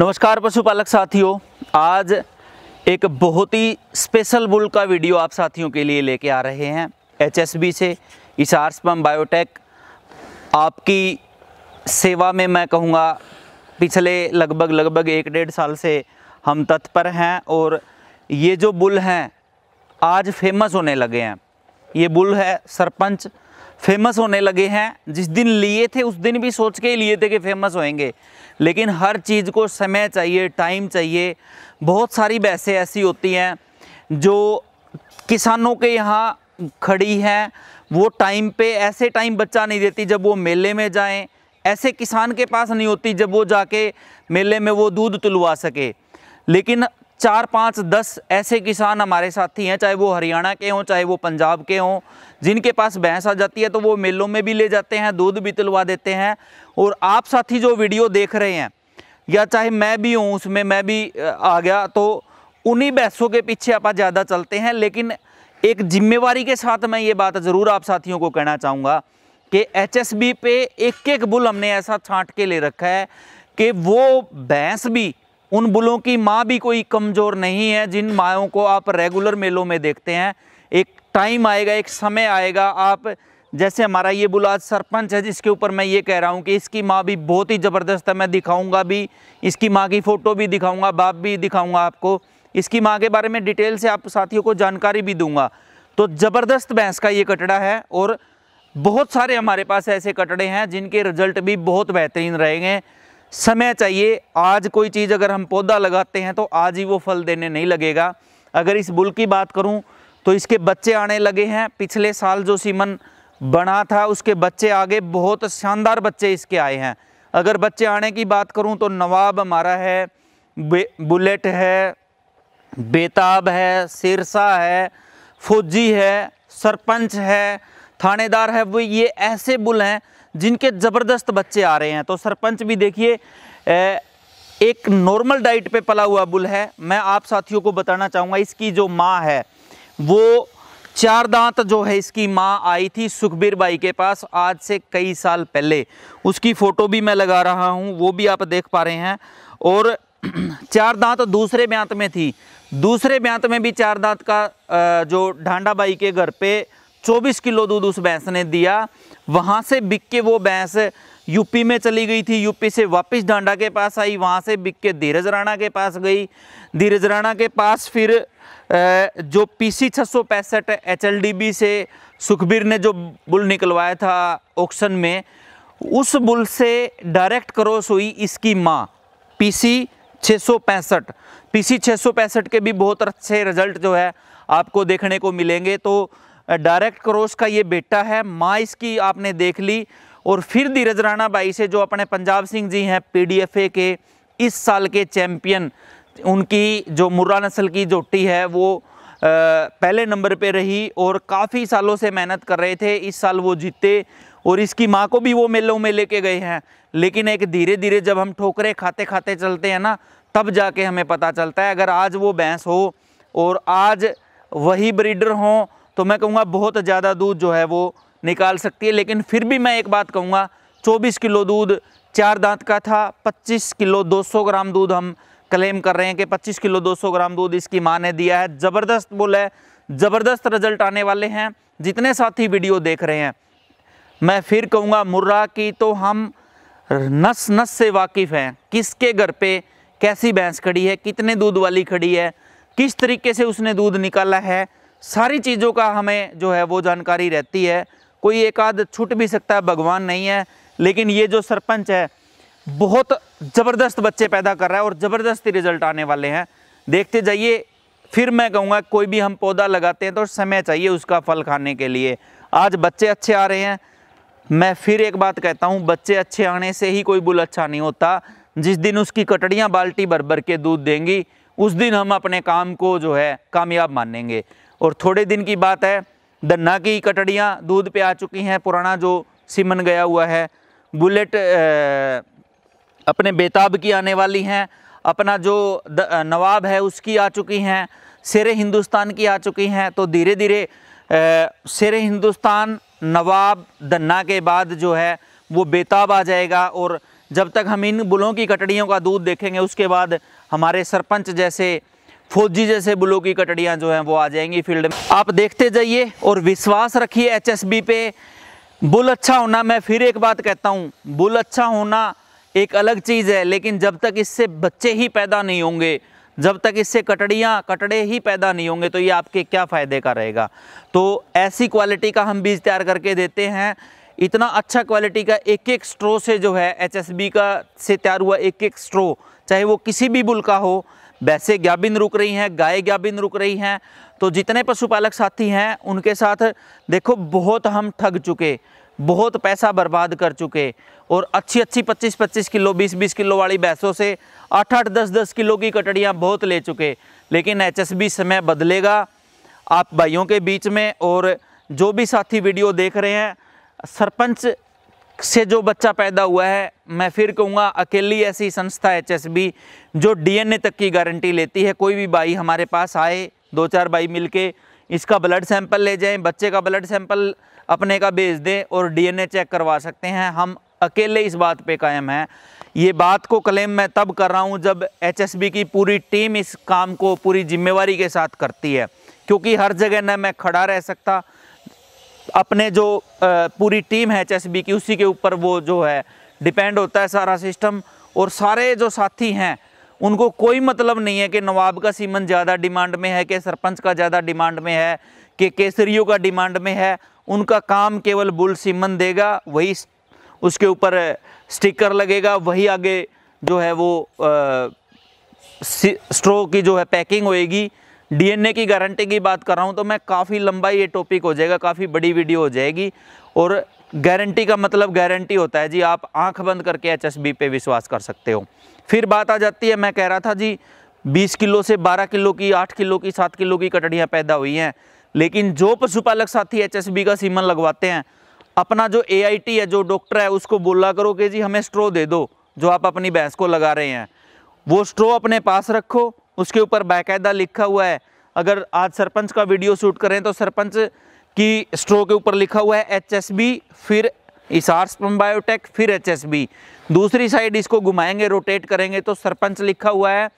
नमस्कार पशुपालक साथियों, आज एक बहुत ही स्पेशल बुल का वीडियो आप साथियों के लिए लेके आ रहे हैं। HSB से इसार स्पर्म बायोटेक आपकी सेवा में मैं कहूँगा पिछले लगभग 1-1.5 साल से हम तत्पर हैं और ये जो बुल हैं आज फेमस होने लगे हैं। ये बुल है सरपंच, फेमस होने लगे हैं। जिस दिन लिए थे उस दिन भी सोच के ही लिए थे कि फेमस होएंगे, लेकिन हर चीज़ को समय चाहिए, टाइम चाहिए। बहुत सारी भैंसें ऐसी होती हैं जो किसानों के यहाँ खड़ी हैं, वो टाइम पे ऐसे टाइम बच्चा नहीं देती जब वो मेले में जाएं, ऐसे किसान के पास नहीं होती जब वो जाके मेले में वो दूध तुलवा सके। लेकिन 4-5-10 ऐसे किसान हमारे साथी हैं, चाहे वो हरियाणा के हों, चाहे वो पंजाब के हों, जिनके पास भैंस आ जाती है तो वो मेलों में भी ले जाते हैं, दूध भी तुलवा देते हैं। और आप साथी जो वीडियो देख रहे हैं, या चाहे मैं भी हूँ उसमें, मैं भी आ गया, तो उन्हीं भैंसों के पीछे आप ज़्यादा चलते हैं। लेकिन एक जिम्मेवारी के साथ मैं ये बात ज़रूर आप साथियों को कहना चाहूँगा कि HSB पे एक बुल हमने ऐसा छांट के ले रखा है कि वो भैंस भी, उन बुलों की माँ भी कोई कमज़ोर नहीं है जिन माँओं को आप रेगुलर मेलों में देखते हैं। एक टाइम आएगा, एक समय आएगा, आप जैसे हमारा ये बुल आज सरपंच है जिसके ऊपर मैं ये कह रहा हूँ कि इसकी माँ भी बहुत ही ज़बरदस्त है। मैं दिखाऊंगा भी, इसकी माँ की फ़ोटो भी दिखाऊंगा, बाप भी दिखाऊंगा आपको, इसकी माँ के बारे में डिटेल से आप साथियों को जानकारी भी दूंगा। तो ज़बरदस्त भैंस का ये कटड़ा है और बहुत सारे हमारे पास ऐसे कटड़े हैं जिनके रिजल्ट भी बहुत बेहतरीन रहेंगे। समय चाहिए। आज कोई चीज़ अगर हम पौधा लगाते हैं तो आज ही वो फल देने नहीं लगेगा। अगर इस बुल की बात करूं तो इसके बच्चे आने लगे हैं। पिछले साल जो सीमन बना था उसके बच्चे आगे, बहुत शानदार बच्चे इसके आए हैं। अगर बच्चे आने की बात करूं तो नवाब हमारा है, बुलेट है, बेताब है, सिरसा है, फौजी है, सरपंच है, थानेदार है। वो ये ऐसे बुल हैं जिनके ज़बरदस्त बच्चे आ रहे हैं। तो सरपंच भी देखिए एक नॉर्मल डाइट पे पला हुआ बुल है। मैं आप साथियों को बताना चाहूँगा, इसकी जो माँ है वो 4 दांत जो है, इसकी माँ आई थी सुखबीर बाई के पास आज से कई साल पहले। उसकी फ़ोटो भी मैं लगा रहा हूँ, वो भी आप देख पा रहे हैं। और 4 दांत दूसरे ब्यांत में थी, दूसरे ब्यांत में भी 4 दांत का जो ढांडा बाई के घर पे 24 किलो दूध उस भैंस ने दिया। वहाँ से बिक के वो भैंस यूपी में चली गई थी, यूपी से वापस ढांडा के पास आई, वहाँ से बिक के धीरज राणा के पास गई, धीरज राणा के पास फिर जो PC 665 HLDB से सुखबीर ने जो बुल निकलवाया था ऑक्शन में, उस बुल से डायरेक्ट क्रॉस हुई इसकी माँ PC 665। PC 665 के भी बहुत अच्छे रिजल्ट जो है आपको देखने को मिलेंगे। तो डायरेक्ट क्रॉस का ये बेटा है, माँ इसकी आपने देख ली। और फिर धीरज राणा बाई से जो अपने पंजाब सिंह जी हैं PDFA के इस साल के चैम्पियन, उनकी जो मुर्रा नस्ल की जोटी है वो पहले नंबर पे रही और काफ़ी सालों से मेहनत कर रहे थे। इस साल वो जीते और इसकी माँ को भी वो मेलों में लेके गए हैं। लेकिन एक धीरे धीरे जब हम ठोकरे खाते खाते चलते हैं ना, तब जाके हमें पता चलता है। अगर आज वो भैंस हो और आज वही ब्रीडर हों तो मैं कहूँगा बहुत ज़्यादा दूध जो है वो निकाल सकती है। लेकिन फिर भी मैं एक बात कहूँगा, 24 किलो दूध 4 दांत का था, 25 किलो 200 ग्राम दूध हम क्लेम कर रहे हैं कि 25 किलो 200 ग्राम दूध इसकी माँ ने दिया है। ज़बरदस्त बुल है, ज़बरदस्त रिजल्ट आने वाले हैं। जितने साथी वीडियो देख रहे हैं, मैं फिर कहूँगा मुर्रा की तो हम नस नस से वाकिफ़ हैं। किसके घर पे कैसी भैंस खड़ी है, कितने दूध वाली खड़ी है, किस तरीके से उसने दूध निकाला है, सारी चीज़ों का हमें जो है वो जानकारी रहती है। कोई एक आध छूट भी सकता है, भगवान नहीं है। लेकिन ये जो सरपंच है बहुत ज़बरदस्त बच्चे पैदा कर रहा है और ज़बरदस्ती रिजल्ट आने वाले हैं, देखते जाइए। फिर मैं कहूँगा कोई भी हम पौधा लगाते हैं तो समय चाहिए उसका फल खाने के लिए। आज बच्चे अच्छे आ रहे हैं। मैं फिर एक बात कहता हूँ, बच्चे अच्छे आने से ही कोई बुल अच्छा नहीं होता। जिस दिन उसकी कटड़ियाँ बाल्टी भर भर के दूध देंगी, उस दिन हम अपने काम को जो है कामयाब मानेंगे। और थोड़े दिन की बात है, धन्ना की कटड़ियाँ दूध पे आ चुकी हैं, पुराना जो सीमन गया हुआ है। बुलेट अपने बेताब की आने वाली हैं, अपना जो नवाब है उसकी आ चुकी हैं, शेरे हिंदुस्तान की आ चुकी हैं। तो धीरे धीरे शेरे हिंदुस्तान, नवाब, धन्ना के बाद जो है वो बेताब आ जाएगा। और जब तक हम इन बुलों की कटड़ियों का दूध देखेंगे, उसके बाद हमारे सरपंच जैसे, फौजी जैसे बुलों की कटड़ियाँ जो हैं वो आ जाएंगी फील्ड में। आप देखते जाइए और विश्वास रखिए HSB पे। बुल अच्छा होना, मैं फिर एक बात कहता हूँ, बुल अच्छा होना एक अलग चीज़ है, लेकिन जब तक इससे बच्चे ही पैदा नहीं होंगे, जब तक इससे कटड़े ही पैदा नहीं होंगे, तो ये आपके क्या फ़ायदे का रहेगा। तो ऐसी क्वालिटी का हम बीज तैयार करके देते हैं, इतना अच्छा क्वालिटी का एक एक स्ट्रो से जो है HSB का से तैयार हुआ एक एक स्ट्रो, चाहे वो किसी भी बुल का हो। वैसे गाभिन रुक रही हैं, गाय गाभिन रुक रही हैं, तो जितने पशुपालक साथी हैं उनके साथ देखो बहुत हम ठग चुके, बहुत पैसा बर्बाद कर चुके, और अच्छी 25-25 किलो 20-20 किलो वाली भैंसों से 8-8 10-10 किलो की कटड़ियाँ बहुत ले चुके। लेकिन HSB समय बदलेगा आप भाइयों के बीच में। और जो भी साथी वीडियो देख रहे हैं, सरपंच से जो बच्चा पैदा हुआ है, मैं फिर कहूँगा अकेली ऐसी संस्था HSB जो DNA तक की गारंटी लेती है। कोई भी भाई हमारे पास आए, 2-4 भाई मिलके इसका ब्लड सैंपल ले जाएं, बच्चे का ब्लड सैंपल अपने का भेज दें और DNA चेक करवा सकते हैं। हम अकेले इस बात पे कायम हैं। ये बात को क्लेम मैं तब कर रहा हूँ जब HSB की पूरी टीम इस काम को पूरी जिम्मेवारी के साथ करती है, क्योंकि हर जगह न मैं खड़ा रह सकता, अपने जो पूरी टीम है HSB की उसी के ऊपर वो जो है डिपेंड होता है सारा सिस्टम। और सारे जो साथी हैं उनको कोई मतलब नहीं है कि नवाब का सीमन ज़्यादा डिमांड में है, कि सरपंच का ज़्यादा डिमांड में है, कि केसरियों का डिमांड में है। उनका काम केवल बुल सीमन देगा, वही उसके ऊपर स्टिकर लगेगा, वही आगे जो है वो स्ट्रो की जो है पैकिंग होएगी। DNA की गारंटी की बात कर रहा हूँ तो मैं काफ़ी लंबा ये टॉपिक हो जाएगा, काफ़ी बड़ी वीडियो हो जाएगी। और गारंटी का मतलब गारंटी होता है जी, आप आंख बंद करके HSB पे विश्वास कर सकते हो। फिर बात आ जाती है, मैं कह रहा था जी 20 किलो से 12 किलो की, 8 किलो की, 7 किलो की कटड़ियाँ पैदा हुई हैं। लेकिन जो पशुपालक साथी HSB का सीमन लगवाते हैं, अपना जो AIT है, जो डॉक्टर है, उसको बोला करो कि जी हमें स्ट्रो दे दो जो आप अपनी भैंस को लगा रहे हैं। वो स्ट्रो अपने पास रखो, उसके ऊपर बाकायदा लिखा हुआ है। अगर आज सरपंच का वीडियो शूट करें तो सरपंच की स्ट्रो के ऊपर लिखा हुआ है HSB, फिर हिसार स्पर्म बायोटेक, फिर HSB। दूसरी साइड इसको घुमाएंगे, रोटेट करेंगे तो सरपंच लिखा हुआ है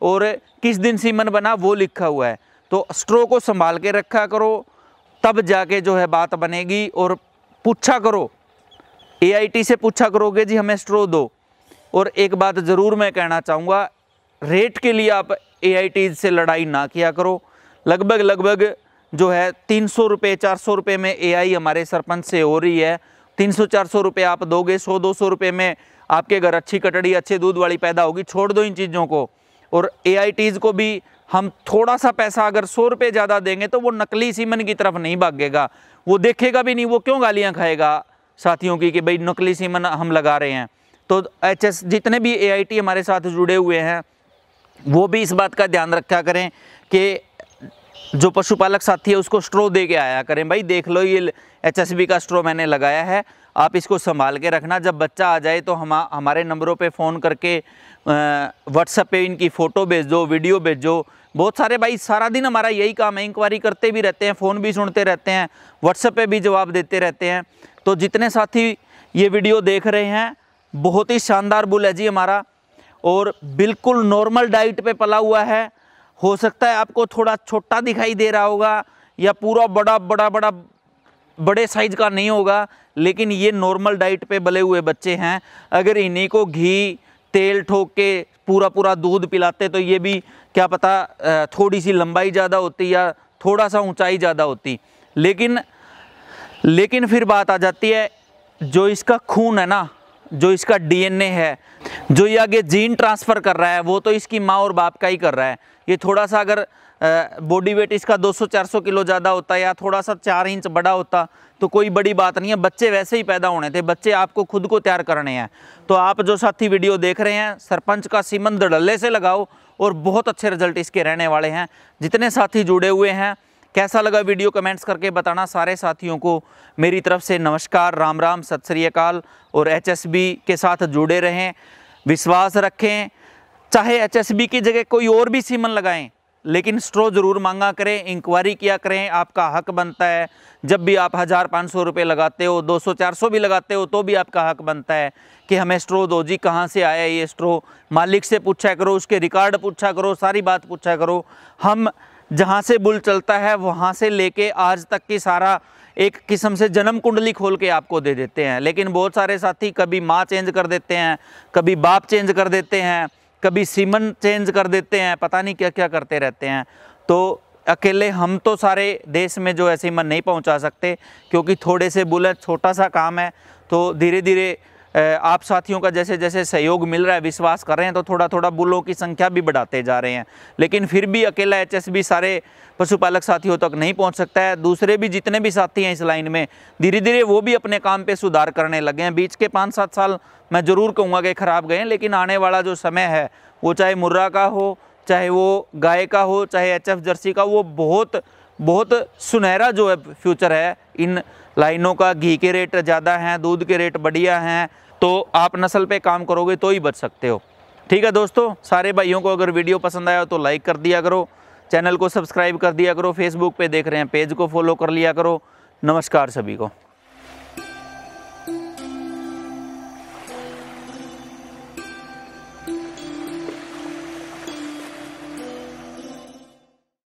और किस दिन सीमन बना वो लिखा हुआ है। तो स्ट्रो को संभाल के रखा करो, तब जाके जो है बात बनेगी। और पूछा करो, AIT से पूछा करोगे जी हमें स्ट्रो दो। और एक बात ज़रूर मैं कहना चाहूँगा, रेट के लिए आप AIT से लड़ाई ना किया करो। लगभग जो है 300 रुपये 400 रुपये में AI हमारे सरपंच से हो रही है। 300-400 रुपये आप दोगे, 100-200 रुपये में आपके घर अच्छी कटड़ी, अच्छे दूध वाली पैदा होगी। छोड़ दो इन चीज़ों को। और AITs को भी हम थोड़ा सा पैसा अगर 100 रुपये ज़्यादा देंगे तो वो नकली सीमन की तरफ नहीं भागेगा, वो देखेगा भी नहीं, वो क्यों गालियाँ खाएगा साथियों की कि भाई नकली सीमन हम लगा रहे हैं। तो जितने भी AIT हमारे साथ जुड़े हुए हैं वो भी इस बात का ध्यान रखा करें कि जो पशुपालक साथी है उसको स्ट्रो दे के आया करें। भाई देख लो ये HSB का स्ट्रो मैंने लगाया है, आप इसको संभाल के रखना। जब बच्चा आ जाए तो हमारे नंबरों पे फ़ोन करके WhatsApp पे इनकी फ़ोटो भेजो, वीडियो भेजो। बहुत सारे भाई सारा दिन हमारा यही काम है, इंक्वायरी करते भी रहते हैं, फ़ोन भी सुनते रहते हैं, WhatsApp पे भी जवाब देते रहते हैं। तो जितने साथी ये वीडियो देख रहे हैं, बहुत ही शानदार बुल है जी हमारा, और बिल्कुल नॉर्मल डाइट पे पला हुआ है। हो सकता है आपको थोड़ा छोटा दिखाई दे रहा होगा या पूरा बड़े साइज का नहीं होगा, लेकिन ये नॉर्मल डाइट पे बले हुए बच्चे हैं। अगर इन्हीं को घी तेल ठोक के पूरा दूध पिलाते तो ये भी क्या पता थोड़ी सी लंबाई ज़्यादा होती या थोड़ा सा ऊंचाई ज़्यादा होती। लेकिन फिर बात आ जाती है, जो इसका खून है ना, जो इसका DNA है, जो ये आगे जीन ट्रांसफ़र कर रहा है, वो तो इसकी माँ और बाप का ही कर रहा है। ये थोड़ा सा अगर बॉडी वेट इसका 200-400 किलो ज़्यादा होता या थोड़ा सा 4 इंच बड़ा होता तो कोई बड़ी बात नहीं है। बच्चे वैसे ही पैदा होने थे, बच्चे आपको खुद को तैयार करने हैं। तो आप जो साथी वीडियो देख रहे हैं, सरपंच का सीमन धड़ल्ले से लगाओ और बहुत अच्छे रिजल्ट इसके रहने वाले हैं। जितने साथी जुड़े हुए हैं, कैसा लगा वीडियो कमेंट्स करके बताना। सारे साथियों को मेरी तरफ से नमस्कार, राम राम, सत श्री अकाल। और HSB के साथ जुड़े रहें, विश्वास रखें। चाहे HSB की जगह कोई और भी सीमन लगाएं, लेकिन स्ट्रो ज़रूर मांगा करें, इंक्वायरी किया करें, आपका हक बनता है। जब भी आप 1000-500 रुपये लगाते हो, 200-400 भी लगाते हो, तो भी आपका हक बनता है कि हमें स्ट्रो दो जी, कहाँ से आया ये स्ट्रो, मालिक से पूछा करो, उसके रिकॉर्ड पूछा करो, सारी बात पूछा करो। हम जहाँ से बुल चलता है वहाँ से लेके आज तक की सारा एक किस्म से जन्म कुंडली खोल के आपको दे देते हैं। लेकिन बहुत सारे साथी कभी माँ चेंज कर देते हैं, कभी बाप चेंज कर देते हैं, कभी सीमन चेंज कर देते हैं, पता नहीं क्या क्या करते रहते हैं। तो अकेले हम तो सारे देश में जो है सीमन नहीं पहुंचा सकते, क्योंकि थोड़े से बुल, छोटा सा काम है। तो धीरे धीरे आप साथियों का जैसे जैसे सहयोग मिल रहा है, विश्वास कर रहे हैं, तो थोड़ा थोड़ा बुलों की संख्या भी बढ़ाते जा रहे हैं। लेकिन फिर भी अकेला HSB सारे पशुपालक साथियों तक नहीं पहुंच सकता है। दूसरे भी जितने भी साथी हैं इस लाइन में, धीरे धीरे वो भी अपने काम पे सुधार करने लगे हैं। बीच के 5-7 साल मैं ज़रूर कहूँगा कि ख़राब गए, लेकिन आने वाला जो समय है, वो चाहे मुर्रा का हो, चाहे वो गाय का हो, चाहे HF जर्सी का, वो बहुत बहुत सुनहरा जो है फ्यूचर है इन लाइनों का। घी के रेट ज़्यादा हैं, दूध के रेट बढ़िया हैं, तो आप नस्ल पे काम करोगे तो ही बच सकते हो। ठीक है दोस्तों, सारे भाइयों को अगर वीडियो पसंद आया तो लाइक कर दिया करो, चैनल को सब्सक्राइब कर दिया करो, फेसबुक पे देख रहे हैं पेज को फॉलो कर लिया करो। नमस्कार सभी को।